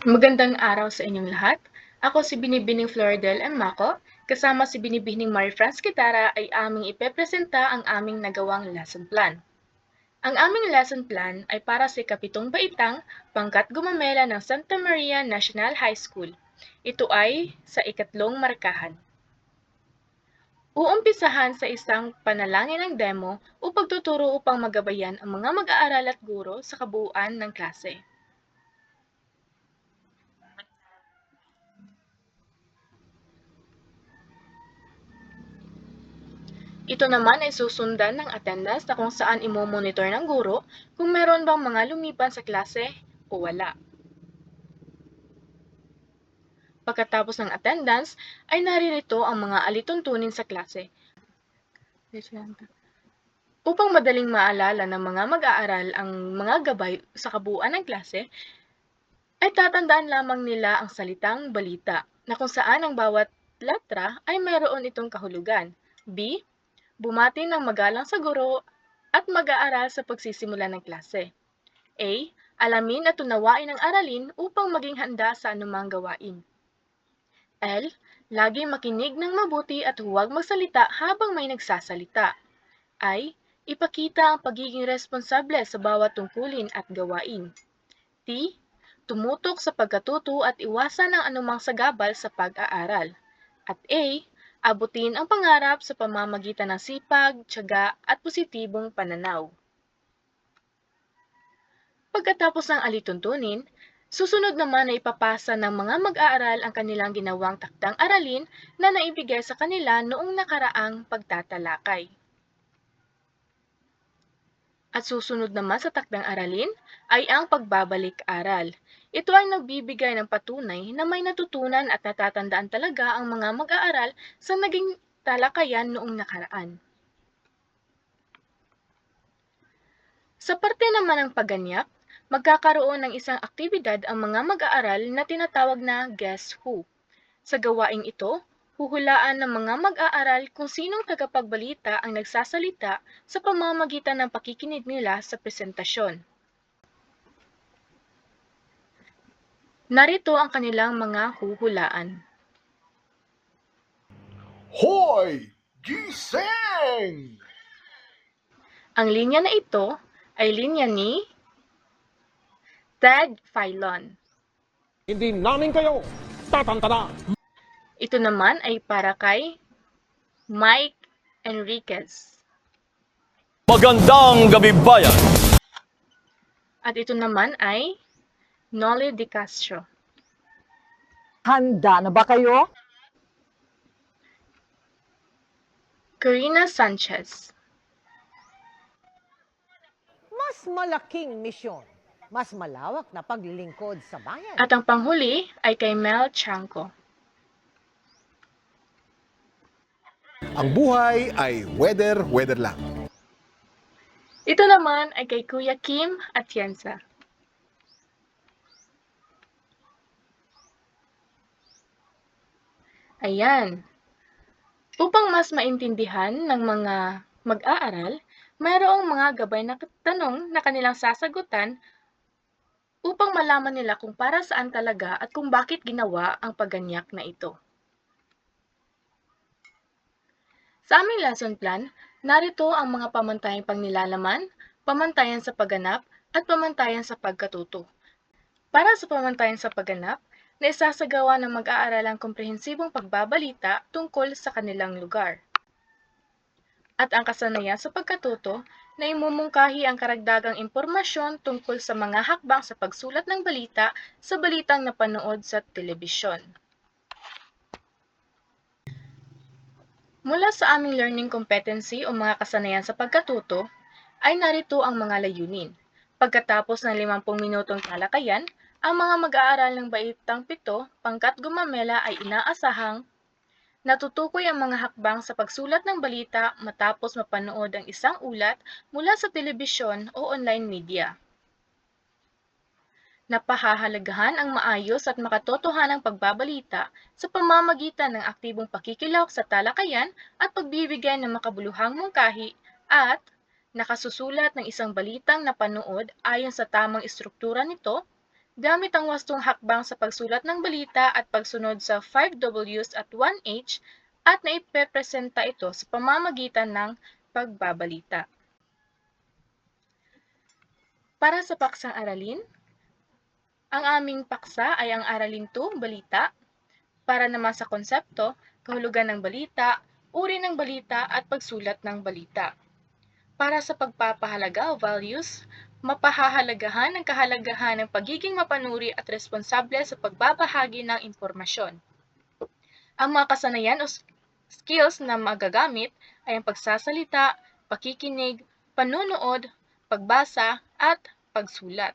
Magandang araw sa inyong lahat. Ako si Binibining Floridel M. Maco. Kasama si Binibining Marie-France Kitara ay aming ipepresenta ang aming nagawang lesson plan. Ang aming lesson plan ay para sa ikapitong baitang Pangkat Gumamela ng Santa Maria National High School. Ito ay sa ikatlong markahan. Uumpisahan sa isang panalangin ng demo o pagtuturo upang magabayan ang mga mag-aaral at guro sa kabuuan ng klase. Ito naman ay susundan ng attendance na kung saan imo-monitor ng guro kung meron bang mga lumipan sa klase o wala. Pagkatapos ng attendance, ay naririto ang mga alituntunin sa klase. Upang madaling maalala ng mga mag-aaral ang mga gabay sa kabuuan ng klase, ay tatandaan lamang nila ang salitang balita na kung saan ang bawat letra ay mayroon itong kahulugan. B. Bumati ng magalang sa guro at mag-aaral sa pagsisimula ng klase. A. Alamin at unawain ang aralin upang maging handa sa anumang gawain. L. Laging makinig ng mabuti at huwag magsalita habang may nagsasalita. I. Ipakita ang pagiging responsable sa bawat tungkulin at gawain. T. Tumutok sa pagkatuto at iwasan ang anumang sagabal sa pag-aaral. At A. Abutin ang pangarap sa pamamagitan ng sipag, tiyaga at positibong pananaw. Pagkatapos ng alituntunin, susunod naman na ipapasa ng mga mag-aaral ang kanilang ginawang takdang aralin na naibigay sa kanila noong nakaraang pagtatalakay. At susunod naman sa takdang aralin ay ang pagbabalik-aral. Ito ay nagbibigay ng patunay na may natutunan at natatandaan talaga ang mga mag-aaral sa naging talakayan noong nakaraan. Sa parte naman ng pagganyak, magkakaroon ng isang aktibidad ang mga mag-aaral na tinatawag na Guess Who. Sa gawaing ito, huhulaan ng mga mag-aaral kung sinong tagapagbalita ang nagsasalita sa pamamagitan ng pakikinig nila sa presentasyon. Narito ang kanilang mga huhulaan. Hoy! Gising! Ang linya na ito ay linya ni Ted Filon. Hindi namin kayo tatantana. Ito naman ay para kay Mike Enriquez. Magandang gabi bayan! At ito naman ay Nolly De Castro. Handa na ba kayo? Karina Sanchez. Mas malaking misyon, mas malawak na paglilingkod sa bayan. At ang panghuli ay kay Mel Chanco. Ang buhay ay weather lang. Ito naman ay kay Kuya Kim Atienza. Ayan. Upang mas maintindihan ng mga mag-aaral, mayroong mga gabay na tanong na kanilang sasagutan upang malaman nila kung para saan talaga at kung bakit ginawa ang pagganyak na ito. Sa aming lesson plan, narito ang mga pamantayang pangnilalaman, pamantayan sa pagganap, at pamantayan sa pagkatuto. Para sa pamantayan sa pagganap, na isasagawa ng mag-aaral ang komprehensibong pagbabalita tungkol sa kanilang lugar. At ang kasanayan sa pagkatuto na imumungkahi ang karagdagang impormasyon tungkol sa mga hakbang sa pagsulat ng balita sa balitang napanood sa telebisyon. Mula sa aming learning competency o mga kasanayan sa pagkatuto, ay narito ang mga layunin. Pagkatapos ng 50 minutong talakayan, ang mga mag-aaral ng baitang 7, Pangkat Gumamela ay inaasahang natutukoy ang mga hakbang sa pagsulat ng balita matapos mapanood ang isang ulat mula sa telebisyon o online media. Napahahalagahan ang maayos at makatotohanang pagbabalita sa pamamagitan ng aktibong pakikilahok sa talakayan at pagbibigay ng makabuluhang mungkahi at nakasusulat ng isang balitang napanood ayon sa tamang istruktura nito, Gamit ang wastong hakbang sa pagsulat ng balita at pagsunod sa 5 Ws at 1 H at naipepresenta ito sa pamamagitan ng pagbabalita. Para sa paksang aralin, ang aming paksa ay ang Aralin 2, Balita. Para naman sa konsepto, kahulugan ng balita, uri ng balita at pagsulat ng balita. Para sa pagpapahalaga o values, mapahahalagahan ang kahalagahan ng pagiging mapanuri at responsable sa pagbabahagi ng impormasyon. Ang mga kasanayan o skills na magagamit ay ang pagsasalita, pakikinig, panunood, pagbasa, at pagsulat.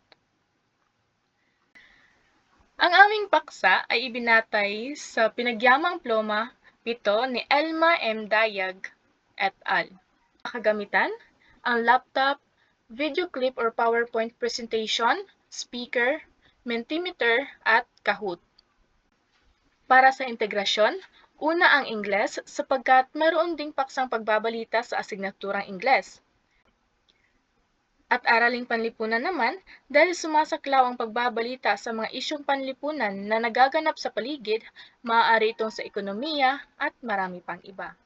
Ang aming paksa ay ibinatay sa pinagyamang ploma 7 ni Elma M. Dayag et al. Kagamitan, ang laptop, video clip or PowerPoint presentation, speaker, Mentimeter, at Kahoot. Para sa integrasyon, una ang Ingles sapagkat mayroon ding paksang pagbabalita sa asignaturang Ingles. At araling panlipunan naman dahil sumasaklaw ang pagbabalita sa mga isyong panlipunan na nagaganap sa paligid, maaari itong sa ekonomiya at marami pang iba.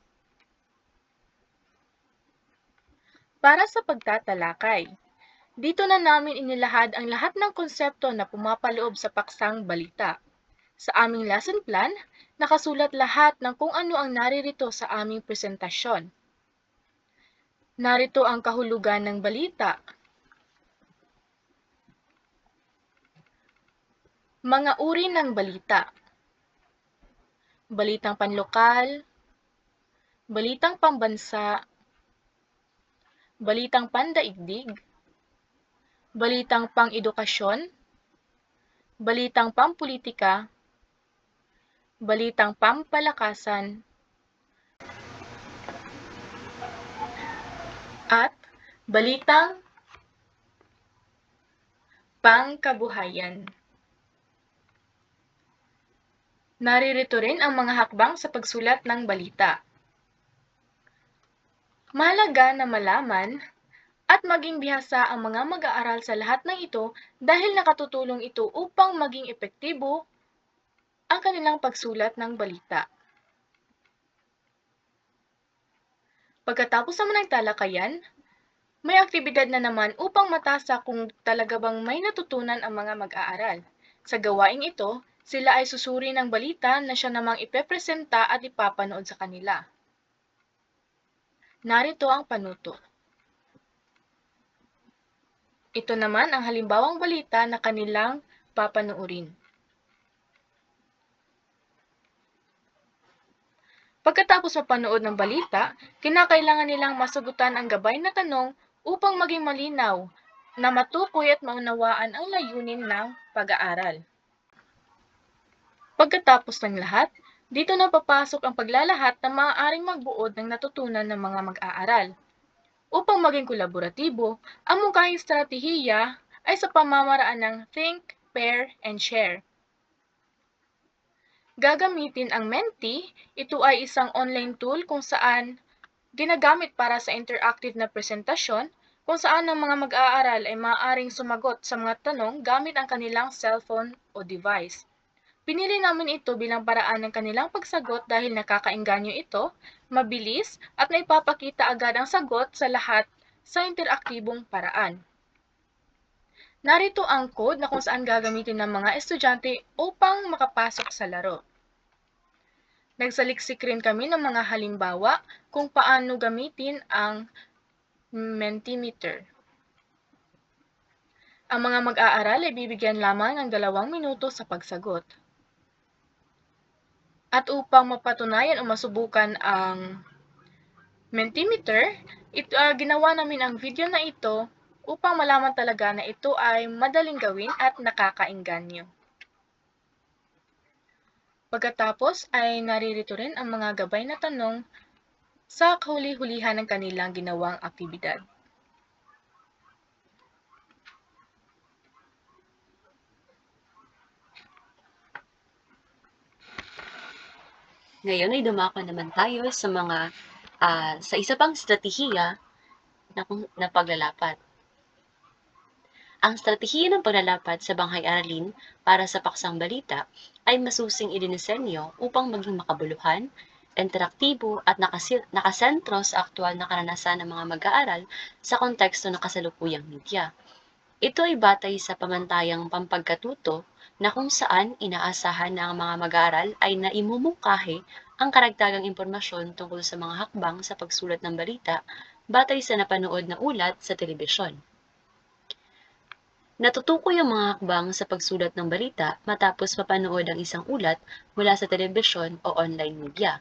Para sa pagtatalakay, dito na namin inilahad ang lahat ng konsepto na pumapaloob sa paksang balita. Sa aming lesson plan, nakasulat lahat ng kung ano ang naririto sa aming presentasyon. Narito ang kahulugan ng balita. Mga uri ng balita. Balitang panlokal, balitang pambansa, balitang pandaigdig, balitang pang-edukasyon, balitang pampulitika, balitang pampalakasan, at balitang pangkabuhayan. Naririto rin ang mga hakbang sa pagsulat ng balita. Mahalaga na malaman at maging bihasa ang mga mag-aaral sa lahat ng ito dahil nakatutulong ito upang maging epektibo ang kanilang pagsulat ng balita. Pagkatapos naman ng talakayan, may aktibidad na naman upang matasa kung talaga bang may natutunan ang mga mag-aaral. Sa gawaing ito, sila ay susuri ng balita na siya namang ipepresenta at ipapanood sa kanila. Narito ang panuto. Ito naman ang halimbawang balita na kanilang papanoorin. Pagkatapos mapanood ng balita, kinakailangan nilang masagutan ang gabay na tanong upang maging malinaw na matukoy at maunawaan ang layunin ng pag-aaral. Pagkatapos ng lahat, dito na papasok ang paglalahat na maaaring magbuod ng natutunan ng mga mag-aaral. Upang maging kolaboratibo, ang mungkahing estratehiya ay sa pamamaraan ng think, pair, and share. Gagamitin ang Menti, ito ay isang online tool kung saan ginagamit para sa interactive na presentasyon kung saan ang mga mag-aaral ay maaaring sumagot sa mga tanong gamit ang kanilang cellphone o device. Pinili namin ito bilang paraan ng kanilang pagsagot dahil nakakaengganyo ito, mabilis, at naipapakita agad ang sagot sa lahat sa interaktibong paraan. Narito ang code na kung saan gagamitin ng mga estudyante upang makapasok sa laro. Nagsaliksik rin kami ng mga halimbawa kung paano gamitin ang Mentimeter. Ang mga mag-aaral ay bibigyan lamang ng 2 minuto sa pagsagot. At upang mapatunayan o masubukan ang Mentimeter, ginawa namin ang video na ito upang malaman talaga na ito ay madaling gawin at nakakaengganyo. Pagkatapos ay naririto rin ang mga gabay na tanong sa kahuli-hulihan ng kanilang ginawang aktibidad. Ngayon ay dumako naman tayo sa sa isa pang estratehiya na paglalapat. Ang stratehiya ng paglalapat sa banghay-aralin para sa paksang balita ay masusing idinisenyo upang maging makabuluhan, interaktibo at nakasentro sa aktwal na karanasan ng mga mag-aaral sa konteksto ng kasalukuyang media. Ito ay batay sa pamantayang pampagkatuto na kung saan inaasahan na ang mga mag-aaral ay naimumungkahi ang karagdagang impormasyon tungkol sa mga hakbang sa pagsulat ng balita batay sa napanood na ulat sa telebisyon. Natutukoy ang mga hakbang sa pagsulat ng balita matapos mapanood ang isang ulat mula sa telebisyon o online media.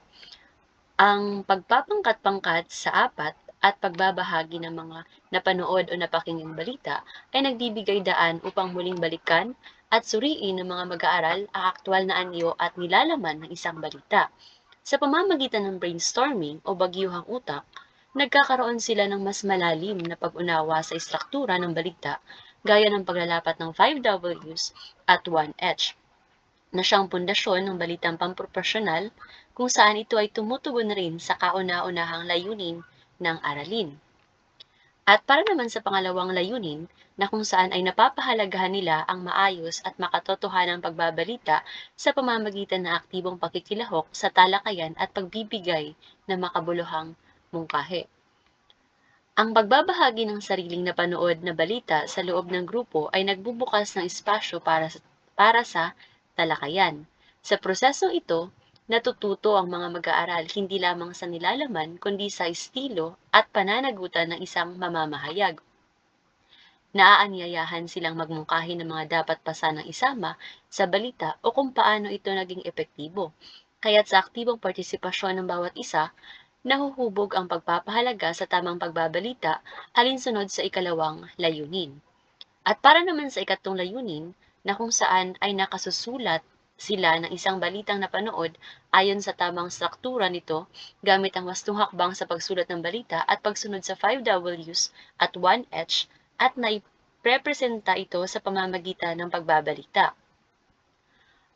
Ang pagpapangkat-pangkat sa apat at pagbabahagi ng mga napanood o napakinggang balita ay nagbibigay daan upang muling balikan at suriin ng mga mag-aaral ang aktwal na anyo at nilalaman ng isang balita. Sa pamamagitan ng brainstorming o bagyuhang utak, nagkakaroon sila ng mas malalim na pag-unawa sa istruktura ng balita gaya ng paglalapat ng 5 Ws at 1 H na siyang pundasyon ng balitang pamproporsyonal kung saan ito ay tumutugon rin sa kauna-unahang layunin ng aralin. At para naman sa pangalawang layunin, na kung saan ay napapahalagahan nila ang maayos at makatotohanang pagbabalita sa pamamagitan ng aktibong pakikilahok sa talakayan at pagbibigay ng makabuluhang mungkahi. Ang pagbabahagi ng sariling napanood na balita sa loob ng grupo ay nagbubukas ng espasyo para sa talakayan. Sa prosesong ito, natututo ang mga mag-aaral hindi lamang sa nilalaman kundi sa estilo at pananagutan ng isang mamamahayag. Naaanyayahan silang magmungkahi ng mga dapat pasanang isama sa balita o kung paano ito naging epektibo. Kaya't sa aktibong partisipasyon ng bawat isa, nahuhubog ang pagpapahalaga sa tamang pagbabalita alinsunod sa ikalawang layunin. At para naman sa ikatlong layunin, na kung saan ay nakasusulat sila ng isang balitang napanood ayon sa tamang struktura nito gamit ang wastong hakbang sa pagsulat ng balita at pagsunod sa 5 Ws at 1 H at naiprepresenta ito sa pamamagitan ng pagbabalita.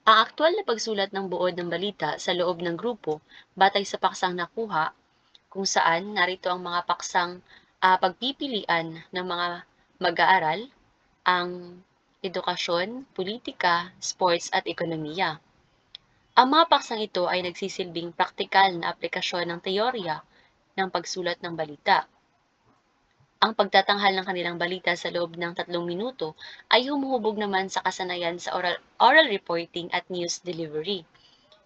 Ang aktwal na pagsulat ng buod ng balita sa loob ng grupo batay sa paksang nakuha kung saan narito ang mga paksang pagpipilian ng mga mag-aaral, ang edukasyon, politika, sports at ekonomiya. Ang mga paksang ito ay nagsisilbing praktikal na aplikasyon ng teorya ng pagsulat ng balita. Ang pagtatanghal ng kanilang balita sa loob ng 3 minuto ay humuhubog naman sa kasanayan sa oral reporting at news delivery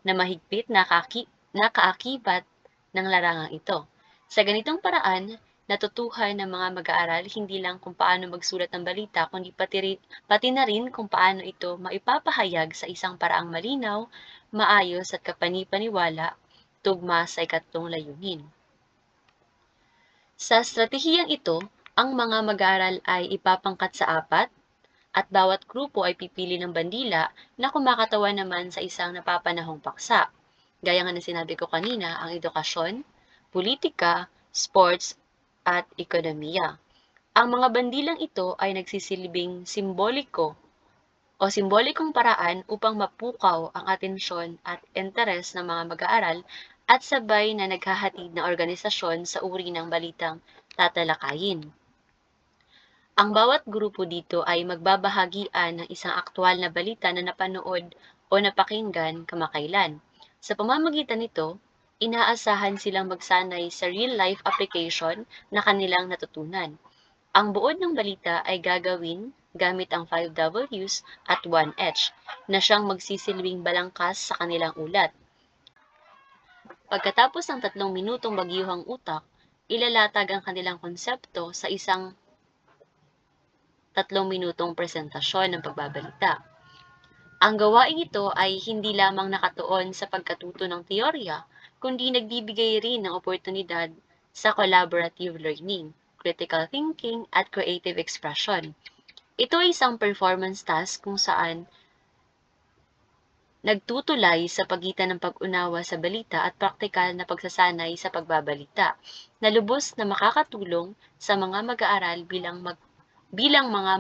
na mahigpit na kaakibat ng larangang ito. Sa ganitong paraan, natutuhan ng mga mag-aaral hindi lang kung paano magsulat ng balita kundi pati na rin kung paano ito maipapahayag sa isang paraang malinaw, maayos at kapani-paniwala tugma sa ikatlong layunin. Sa estratehiyang ito, ang mga mag-aaral ay ipapangkat sa apat at bawat grupo ay pipili ng bandila na kumakatawan naman sa isang napapanahong paksa. Gaya nga na sinabi ko kanina, ang edukasyon, politika, sports, at ekonomiya. Ang mga bandilang ito ay nagsisilbing simbolikong paraan upang mapukaw ang atensyon at interes ng mga mag-aaral at sabay na naghahatid ng organisasyon sa uri ng balitang tatalakayin. Ang bawat grupo dito ay magbabahagian ng isang aktwal na balita na napanood o napakinggan kamakailan. Sa pamamagitan nito, inaasahan silang magsanay sa real-life application na kanilang natutunan. Ang buod ng balita ay gagawin gamit ang 5 Ws at 1 H na siyang magsisilbing balangkas sa kanilang ulat. Pagkatapos ng 3 minutong bagyuhang utak, ilalatag ang kanilang konsepto sa isang 3 minutong presentasyon ng pagbabalita. Ang gawaing ito ay hindi lamang nakatuon sa pagkatuto ng teorya, kundi nagbibigay rin ng oportunidad sa collaborative learning, critical thinking, at creative expression. Ito ay isang performance task kung saan nagtutulay sa pagitan ng pag-unawa sa balita at praktikal na pagsasanay sa pagbabalita, na lubos na makakatulong sa mga mag-aaral bilang mga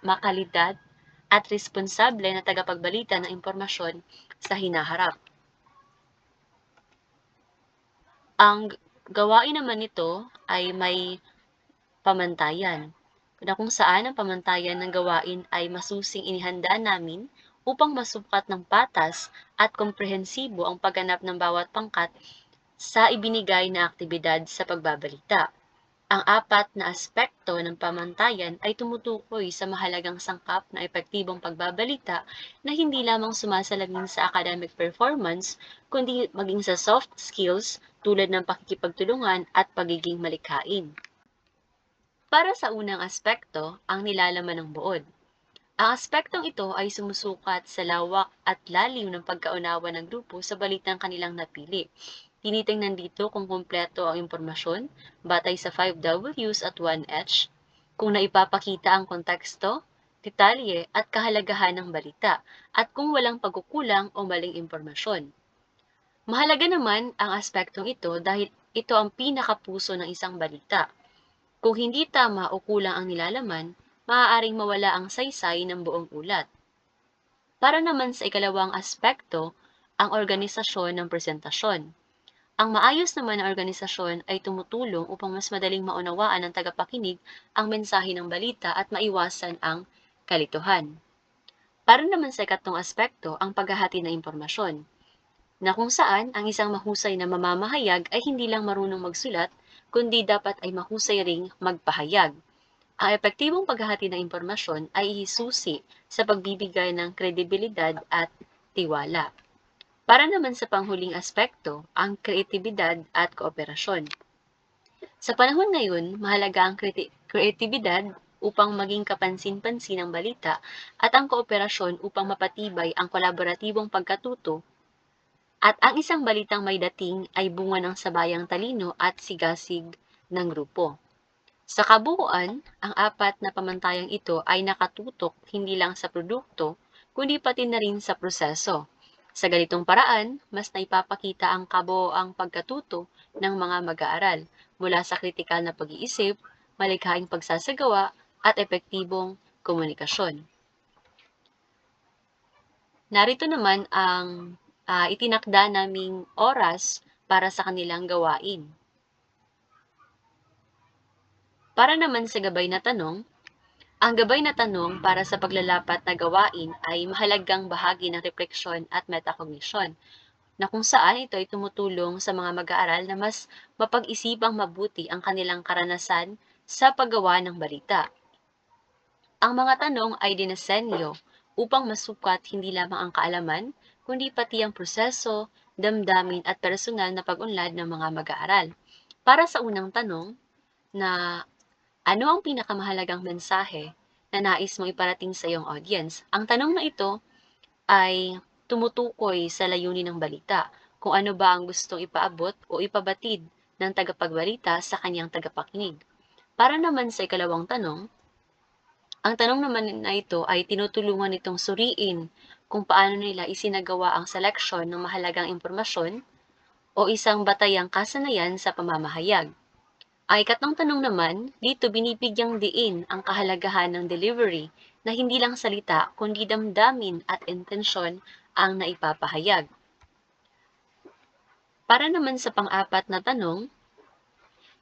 makalidad at responsable na tagapagbalita ng impormasyon sa hinaharap. Ang gawain naman nito ay may pamantayan. na kung saan ang pamantayan ng gawain ay masusing inihanda namin upang masukat ng patas at komprehensibo ang pagganap ng bawat pangkat sa ibinigay na aktibidad sa pagbabalita. Ang apat na aspekto ng pamantayan ay tumutukoy sa mahalagang sangkap na epektibong pagbabalita na hindi lamang sumasalamin sa academic performance, kundi maging sa soft skills tulad ng pakikipagtulungan at pagiging malikhain. Para sa unang aspekto, ang nilalaman ng buod. Ang aspektong ito ay sumusukat sa lawak at lalim ng pagkaunawa ng grupo sa balitang kanilang napili. Tinitingnan dito kung kumpleto ang impormasyon batay sa 5 Ws at 1 H, kung naipapakita ang konteksto, detalye at kahalagahan ng balita, at kung walang pagkukulang o maling impormasyon. Mahalaga naman ang aspektong ito dahil ito ang pinakapuso ng isang balita. Kung hindi tama o kulang ang nilalaman, maaaring mawala ang saysay ng buong ulat. Para naman sa ikalawang aspekto, ang organisasyon ng presentasyon. Ang maayos naman na organisasyon ay tumutulong upang mas madaling maunawaan ng tagapakinig ang mensahe ng balita at maiwasan ang kalituhan. Para naman sa ikatlong aspekto, ang paghahati ng impormasyon, na kung saan ang isang mahusay na mamamahayag ay hindi lang marunong magsulat, kundi dapat ay mahusay ring magpahayag. Ang epektibong paghahati ng impormasyon ay isusi sa pagbibigay ng kredibilidad at tiwala. Para naman sa panghuling aspekto, ang kreatibidad at kooperasyon. Sa panahon ngayon, mahalaga ang kreatibidad upang maging kapansin-pansin ang balita at ang kooperasyon upang mapatibay ang kolaboratibong pagkatuto at ang isang balitang may dating ay bunga ng sabayang talino at sigasig ng grupo. Sa kabuuan, ang apat na pamantayang ito ay nakatutok hindi lang sa produkto, kundi pati na rin sa proseso. Sa ganitong paraan, mas naipapakita ang kabuoang pagkatuto ng mga mag-aaral mula sa kritikal na pag-iisip, malikhaing pagsasagawa, at epektibong komunikasyon. Narito naman ang itinakda naming oras para sa kanilang gawain. Para naman sa gabay na tanong, ang gabay na tanong para sa paglalapat na gawain ay mahalagang bahagi ng refleksyon at metacognition, na kung saan ito ay tumutulong sa mga mag-aaral na mas mapag-isipang mabuti ang kanilang karanasan sa paggawa ng balita. Ang mga tanong ay dinisenyo upang masukat hindi lamang ang kaalaman, kundi pati ang proseso, damdamin at personal na pag-unlad ng mga mag-aaral. Para sa unang tanong, na ano ang pinakamahalagang mensahe na nais mong iparating sa iyong audience? Ang tanong na ito ay tumutukoy sa layunin ng balita, kung ano ba ang gustong ipaabot o ipabatid ng tagapagbalita sa kanyang tagapakinig. Para naman sa ikalawang tanong, ang tanong naman na ito ay tinutulungan nitong suriin kung paano nila isinagawa ang seleksyon ng mahalagang impormasyon o isang batayang kasanayan sa pamamahayag. Ang ikatlong tanong naman, dito binibigyang diin ang kahalagahan ng delivery na hindi lang salita kundi damdamin at intensyon ang naipapahayag. Para naman sa pang-apat na tanong,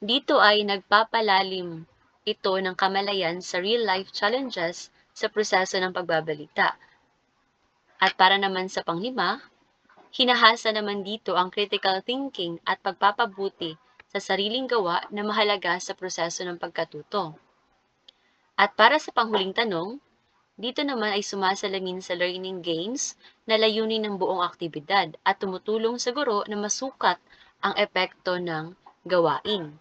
dito ay nagpapalalim ito ng kamalayan sa real-life challenges sa proseso ng pagbabalita. At para naman sa panglima, hinahasa naman dito ang critical thinking at pagpapabuti sa sariling gawa na mahalaga sa proseso ng pagkatuto. At para sa panghuling tanong, dito naman ay sumasalamin sa learning games na layunin ng buong aktibidad at tumutulong sa guro na masukat ang epekto ng gawain.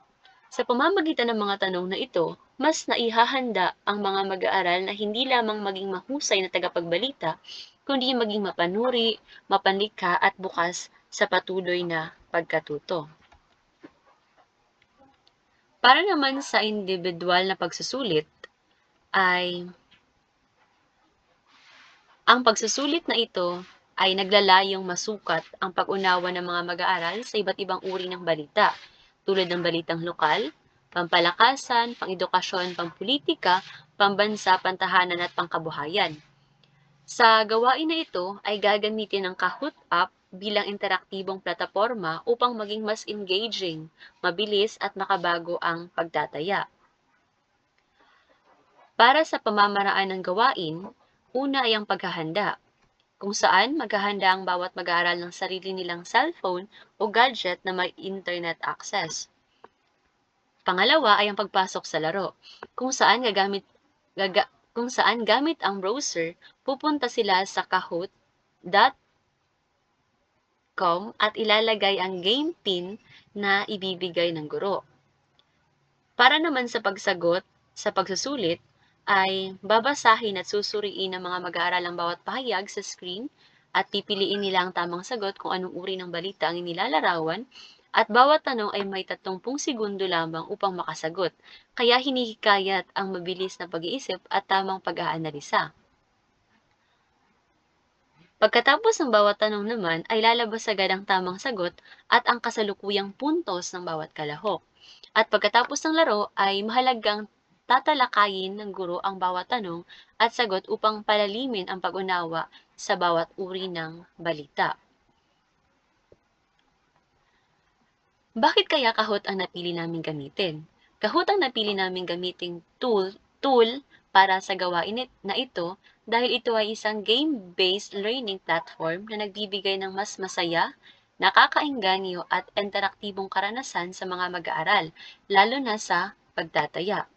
Sa pamamagitan ng mga tanong na ito, mas naihahanda ang mga mag-aaral na hindi lamang maging mahusay na tagapagbalita, kundi maging mapanuri, mapanlikha at bukas sa patuloy na pagkatuto. Para naman sa individual na pagsusulit, ay ang pagsusulit na ito ay naglalayong masukat ang pag-unawa ng mga mag-aaral sa iba't ibang uri ng balita, tulad ng balitang lokal, pampalakasan, pang-edukasyon, pampolitika, pambansa, pantahanan at pangkabuhayan. Sa gawain na ito ay gagamitin ang Kahoot app bilang interaktibong plataporma upang maging mas engaging, mabilis at makabago ang pagtataya. Para sa pamamaraan ng gawain, una ay ang paghahanda, kung saan maghahanda ang bawat mag-aaral ng sarili nilang cellphone o gadget na may internet access. Pangalawa ay ang pagpasok sa laro, kung saan gamit ang browser, pupunta sila sa kahoot.com at ilalagay ang game pin na ibibigay ng guro. Para naman sa pagsagot sa pagsusulit, ay babasahin at susuriin ng mga mag-aaral ang bawat pahayag sa screen at pipiliin nila ang tamang sagot kung anong uri ng balita ang inilalarawan at bawat tanong ay may 30 segundo lamang upang makasagot, kaya hinihikayat ang mabilis na pag-iisip at tamang pag-aanalisa. Pagkatapos ng bawat tanong naman ay lalabas agad ang tamang sagot at ang kasalukuyang puntos ng bawat kalahok. At pagkatapos ng laro ay mahalagang tatalakayin ng guro ang bawat tanong at sagot upang palalimin ang pag-unawa sa bawat uri ng balita. Bakit kaya Kahoot ang napili naming gamitin? Kahoot ang napili naming gamiting tool para sa gawain na ito dahil ito ay isang game-based learning platform na nagbibigay ng mas masaya, nakakaengganyo at interaktibong karanasan sa mga mag-aaral, lalo na sa pagtataya.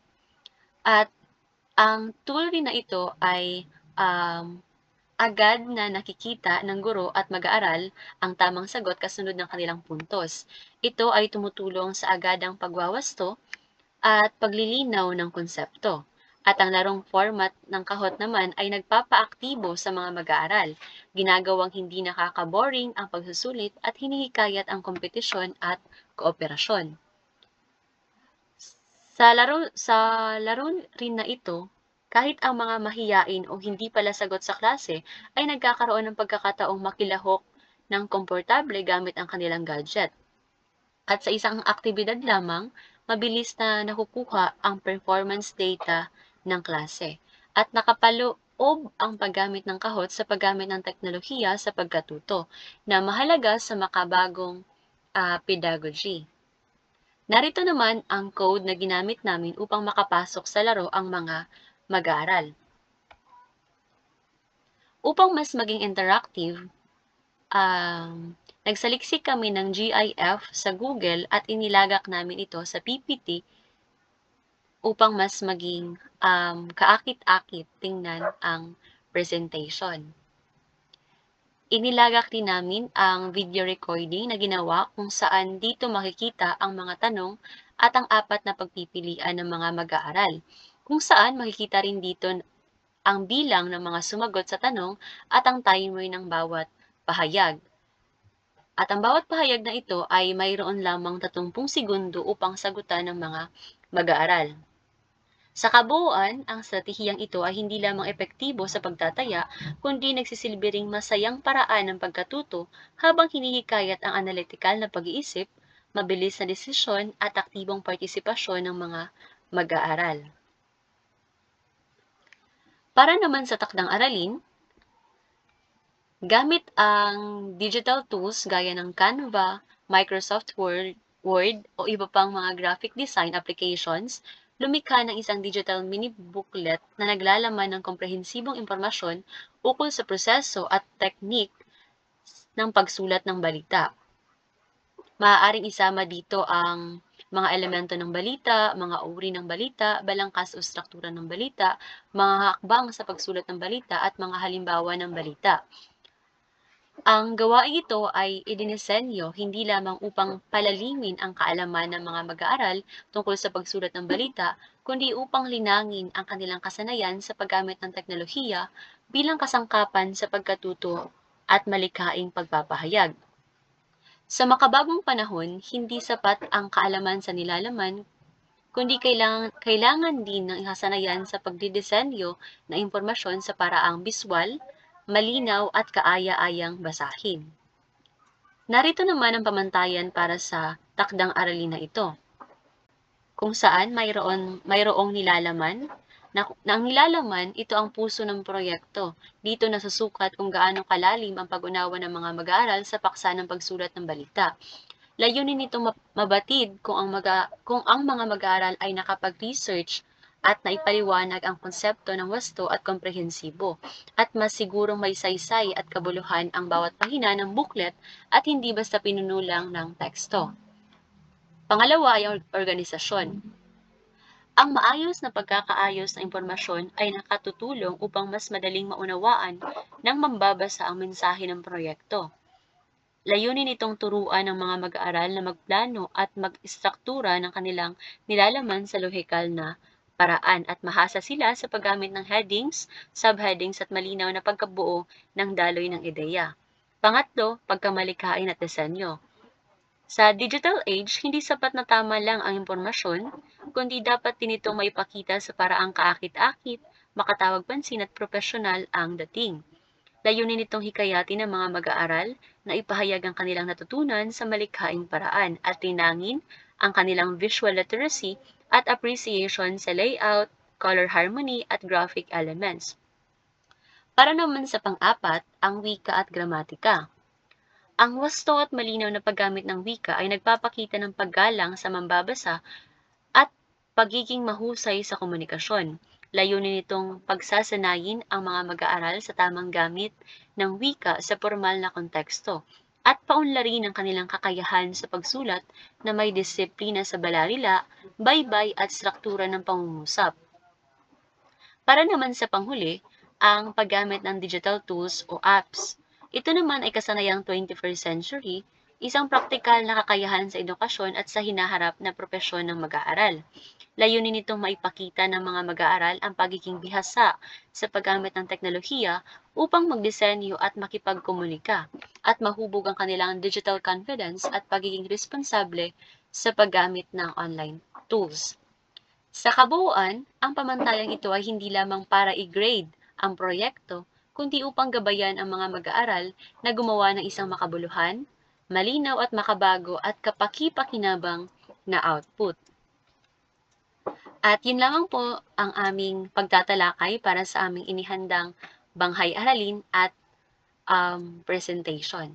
At ang tool rin na ito ay agad na nakikita ng guro at mag-aaral ang tamang sagot kasunod ng kanilang puntos. Ito ay tumutulong sa agadang pagwawasto at paglilinaw ng konsepto. At ang larong format ng Kahoot naman ay nagpapaaktibo sa mga mag-aaral, ginagawang hindi nakaka-boring ang pagsusulit at hinihikayat ang kompetisyon at kooperasyon. Sa laro rin na ito, kahit ang mga mahiyain o hindi pala sagot sa klase ay nagkakaroon ng pagkakataong makilahok ng komportable gamit ang kanilang gadget. At sa isang aktibidad lamang, mabilis na nakukuha ang performance data ng klase. At nakapaloob ang paggamit ng Kahoot sa paggamit ng teknolohiya sa pagkatuto na mahalaga sa makabagong pedagogy. Narito naman ang code na ginamit namin upang makapasok sa laro ang mga mag-aaral. Upang mas maging interactive, nagsaliksik kami ng GIF sa Google at inilagak namin ito sa PPT upang mas maging kaakit-akit tingnan ang presentation. Inilagak din namin ang video recording na ginawa kung saan dito makikita ang mga tanong at ang 4 na pagpipilian ng mga mag-aaral, kung saan makikita rin dito ang bilang ng mga sumagot sa tanong at ang timer ng bawat pahayag. At ang bawat pahayag na ito ay mayroon lamang 30 segundo upang sagutan ng mga mag-aaral. Sa kabuuan, ang estratehiyang ito ay hindi lamang epektibo sa pagtataya, kundi nagsisilbi ring masayang paraan ng pagkatuto habang hinihikayat ang analytical na pag-iisip, mabilis na desisyon at aktibong partisipasyon ng mga mag-aaral. Para naman sa takdang aralin, gamit ang digital tools gaya ng Canva, Microsoft Word o iba pang mga graphic design applications, lumikha ng isang digital mini booklet na naglalaman ng komprehensibong impormasyon ukol sa proseso at teknik ng pagsulat ng balita. Maaaring isama dito ang mga elemento ng balita, mga uri ng balita, balangkas o struktura ng balita, mga hakbang sa pagsulat ng balita at mga halimbawa ng balita. Ang gawain ito ay idinisenyo hindi lamang upang palalimin ang kaalaman ng mga mag-aaral tungkol sa pagsulat ng balita, kundi upang linangin ang kanilang kasanayan sa paggamit ng teknolohiya bilang kasangkapan sa pagkatuto at malikhaing pagpapahayag. Sa makabagong panahon, hindi sapat ang kaalaman sa nilalaman, kundi kailangan din ng kasanayan sa pagdidisenyo ng impormasyon sa paraang biswal, malinaw at kaaya-ayang basahin. Narito naman ang pamantayan para sa takdang aralin na ito, kung saan mayroong nilalaman, na ang nilalaman, ito ang puso ng proyekto. Dito nasusukat kung gaano kalalim ang pag-unawa ng mga mag-aaral sa paksa ng pagsulat ng balita. Layunin nitong mabatid kung ang mga mag-aaral ay nakapag-research at naipaliwanag ang konsepto ng wasto at komprehensibo, at mas sigurong may saysay at kabuluhan ang bawat pahina ng booklet at hindi basta pinunulang ng teksto. Pangalawa ay ang organisasyon. Ang maayos na pagkakaayos ng impormasyon ay nakatutulong upang mas madaling maunawaan ng mambabasa ang mensahe ng proyekto. Layunin nitong turuan ng mga mag-aaral na magplano at mag-istruktura ng kanilang nilalaman sa lohikal na paraan at mahasa sila sa paggamit ng headings, subheadings at malinaw na pagkabuo ng daloy ng ideya. Pangatlo, pagkamalikhain at disenyo. Sa digital age, hindi sapat na tama lang ang impormasyon, kundi dapat din itong maipakita sa paraang kaakit-akit, makatawag pansin at profesional ang dating. Layunin nitong hikayatin ng mga mag-aaral na ipahayag ang kanilang natutunan sa malikhaing paraan at tinangin ang kanilang visual literacy at appreciation sa layout, color harmony at graphic elements. Para naman sa pang-apat, ang wika at gramatika. Ang wasto at malinaw na paggamit ng wika ay nagpapakita ng paggalang sa mambabasa at pagiging mahusay sa komunikasyon. Layunin nitong pagsasanayin ang mga mag-aaral sa tamang gamit ng wika sa formal na konteksto at paunlarin ang kanilang kakayahan sa pagsulat na may disiplina sa balarila, baybay at struktura ng pangungusap. Para naman sa panghuli, ang paggamit ng digital tools o apps. Ito naman ay kasanayang 21st century, isang praktikal na kakayahan sa edukasyon at sa hinaharap na propesyon ng mag-aaral. Layunin nitong maipakita ng mga mag-aaral ang pagiging bihasa sa paggamit ng teknolohiya upang magdisenyo at makipagkomunika at mahubog ang kanilang digital confidence at pagiging responsable sa paggamit ng online tools. Sa kabuuan, ang pamantayang ito ay hindi lamang para i-grade ang proyekto, kundi upang gabayan ang mga mag-aaral na gumawa ng isang makabuluhan, malinaw at makabago at kapaki-pakinabang na output. At yun lamang po ang aming pagtatalakay para sa aming inihandang banghay aralin at presentation.